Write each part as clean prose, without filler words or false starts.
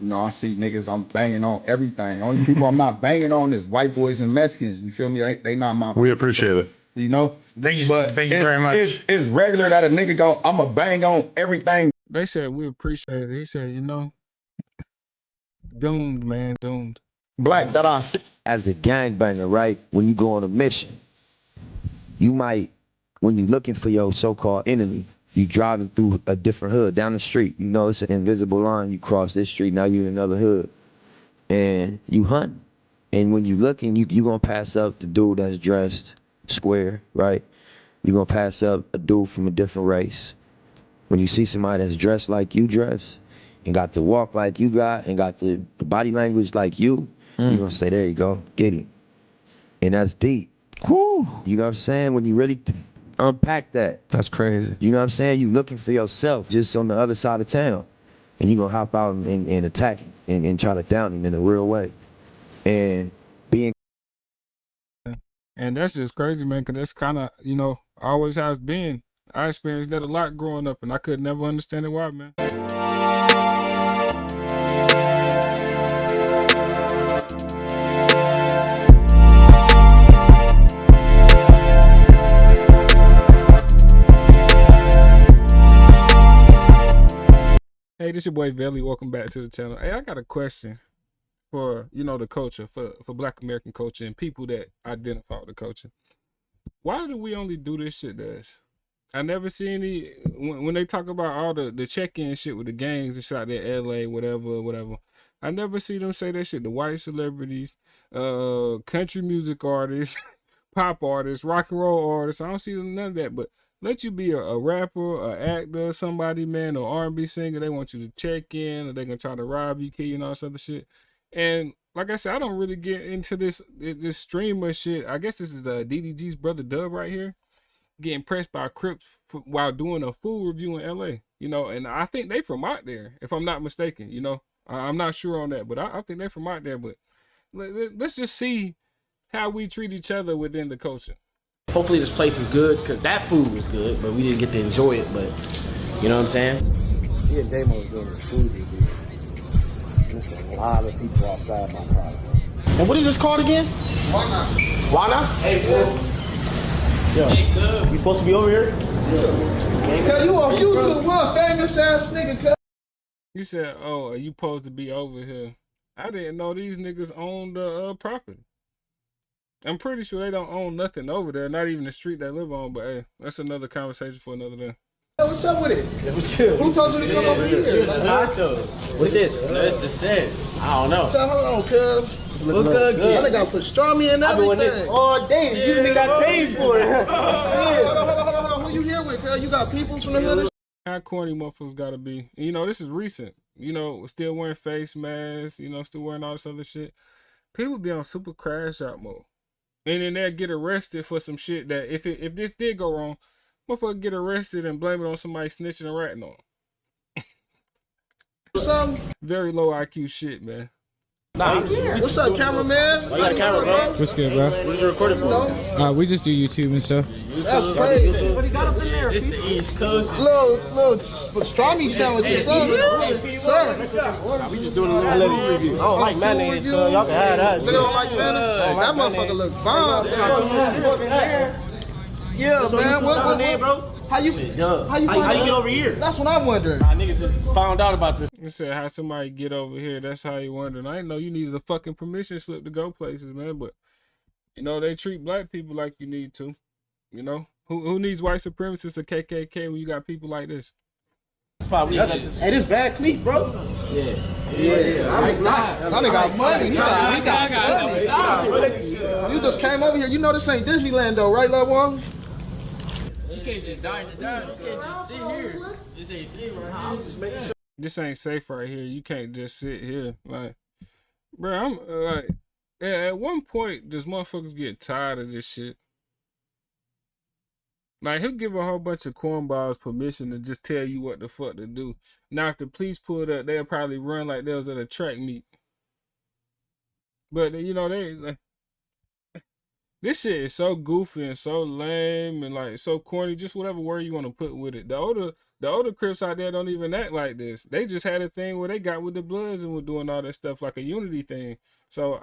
You know, I see niggas I'm banging on everything. Only people I'm not banging on is white boys and Mexicans. You feel me? They not my. We appreciate it. You know? Thank you very much. It's regular that a nigga go, I'ma bang on everything. They said we appreciate it. He said, you know, doomed, man, doomed. Black that I see. As a gangbanger, right? When you go on a mission, you might, when you're looking for your so-called enemy, you driving through a different hood down the street. You know, it's an invisible line. You cross this street, now you're in another hood. And you hunt. And when you looking, you gonna pass up the dude that's dressed square, right? You gonna pass up a dude from a different race. When you see somebody that's dressed like you dress, and got the walk like you got, and got the body language like you gonna say, there you go, get him. And that's deep. Whew. You know what I'm saying? When you really unpack that. That's crazy. You know what I'm saying? You looking for yourself just on the other side of town. And you gonna hop out and attack him and try to down him in a real way. And being. And that's just crazy, man, because that's kind of, you know, always has been. I experienced that a lot growing up, and I could never understand it why, man. Hey, this your boy Veli. Welcome back to the channel. Hey, I got a question for, you know, the culture, for Black American culture and people that identify with the culture. Why do we only do this shit to us? I never see any, when they talk about all the check-in shit with the gangs and shit out there, LA, whatever. I never see them say that shit to white celebrities, country music artists, pop artists, rock and roll artists. I don't see none of that, but let you be a rapper, an actor, somebody, man, or R&B singer. They want you to check in, or they gonna try to rob you, kill you, and all this other shit. And like I said, I don't really get into this streamer shit. I guess this is DDG's brother Dub right here, getting pressed by Crips while doing a food review in LA. You know, and I think they from out there, if I'm not mistaken. You know, I'm not sure on that, but I think they from out there. But let's just see how we treat each other within the culture. Hopefully this place is good, because that food was good, but we didn't get to enjoy it, but you know what I'm saying? Me and Damo was doing this food review. There's a lot of people outside my car. And what is this called again? Why not? Why not? Hey, fool. Yeah. Hey, you supposed to be over here? Yeah. Cause you on YouTube, what famous ass nigga, cuz. You said, oh, are you supposed to be over here? I didn't know these niggas owned the property. I'm pretty sure they don't own nothing over there, not even the street they live on, but hey, that's another conversation for another day. Hey, what's up with it? It was good. Who told you to come over here? What's this? That's the set. I don't know. Hold on, cuz. What's good? I think I put Stormy in everything. I've been doing this all day. You need that page for it. Hold on. Who you here with, cuz? You got people from the hood? How corny motherfuckers gotta be. You know, this is recent. You know, still wearing face masks, you know, still wearing all this other shit. People be on super crash out mode. And then they'll get arrested for some shit that if this did go wrong, motherfucker get arrested and blame it on somebody snitching and ratting on. Some very low IQ shit, man. Nah, what's up, cameraman? I got a camera, bro. What's good, bro? What is you recording for? We just do YouTube and stuff. That's crazy. What do you got up in there? It's the East Coast. Little Stormy sandwiches, son. We just doing a little review. I don't like mayonnaise, so y'all can have that. They don't like mayonnaise? That motherfucker look bomb. Yeah, man. What name, bro? How you get over here? That's what I'm wondering. My nigga just found out about this. You said how somebody get over here, that's how you wondering. I didn't know you needed a fucking permission slip to go places, man. But you know, they treat black people like you need to. You know? Who needs white supremacists or KKK when you got people like this? Hey, this bad cleat, bro. Yeah. That nigga got money. He got money. You just came over here. You know this ain't Disneyland though, right, Love One? You can't just dine to dine. You can't just sit here. This ain't safe right here. This ain't safe right here. You can't just sit here. Like, bro, I'm like, at one point, does motherfuckers get tired of this shit? Like, he'll give a whole bunch of cornballs permission to just tell you what the fuck to do. Now, if the police pulled up, they'll probably run like they was at a track meet. But, you know, like, this shit is so goofy and so lame and, like, so corny. Just whatever word you want to put with it. The The older Crips out there don't even act like this. They just had a thing where they got with the Bloods and were doing all that stuff, like a unity thing. So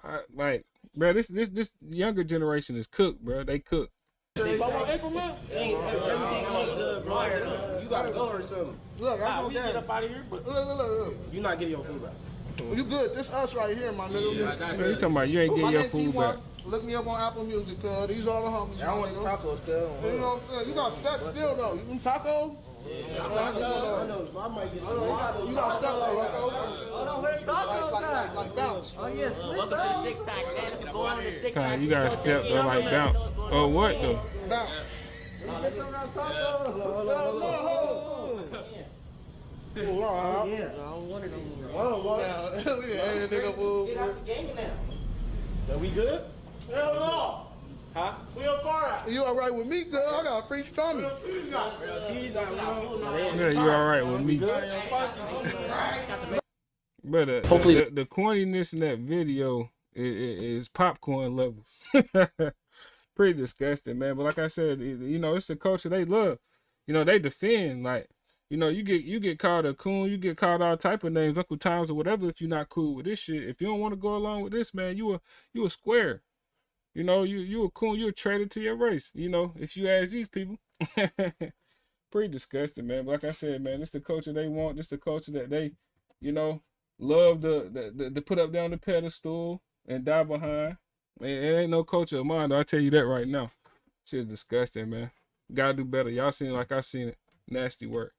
bro, this younger generation is cooked, bro. They cook. You gotta go or something. Look, I'm we get up out of here, but look. you're not getting your food back. You good? This us right here, my nigga. Bro, you talking about you ain't getting your food back? Look me up on Apple Music, cuz. These are the homies. I don't want tacos, cuz. You know what I'm saying? You got stuck still, though. You want tacos? I know. I might get some. You got stuck, though, Rocco. Like bounce. Oh, yes. Welcome to the six-pack, man. Let's go on to the six-pack. You gotta step there like bounce. Oh, what though? Bounce. Yeah, I don't want it no more. So we good? Hell no. Huh? We on fire. You all right with me, girl? I got a free stomach. Yeah, you all right with me? But Hopefully the corniness in that video is popcorn levels. Pretty disgusting, man. But like I said, you know, it's the culture they love. You know, they defend. Like, you know, you get called a coon, you get called all type of names, Uncle Toms or whatever. If you're not cool with this shit, if you don't want to go along with this, man, you a square. You know, you a coon, you a traitor to your race. You know, if you ask these people. Pretty disgusting, man. But like I said, man, this the culture they want. This the culture that they, you know, love to put up there on the pedestal and die behind. It ain't no culture of mine, though. I tell you that right now. Shit's disgusting, man. Gotta do better. Y'all seen it like I seen it. Nasty work.